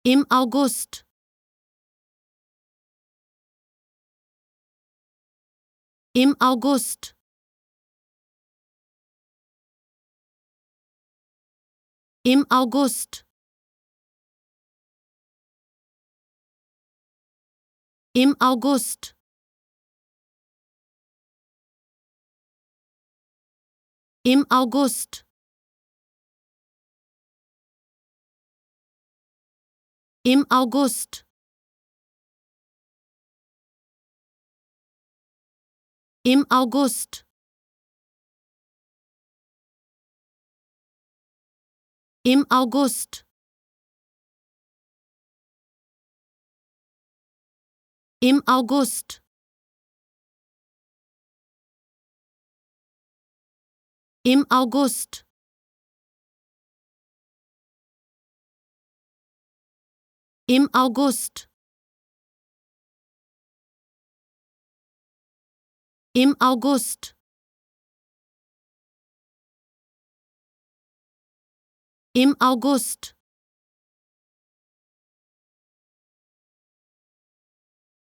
Im August. Im August. Im August. Im August. Im August. Im August. Im August. Im August. Im August. Im August. Im August. Im August. Im August.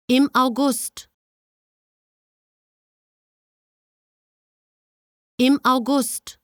Im August. Im August.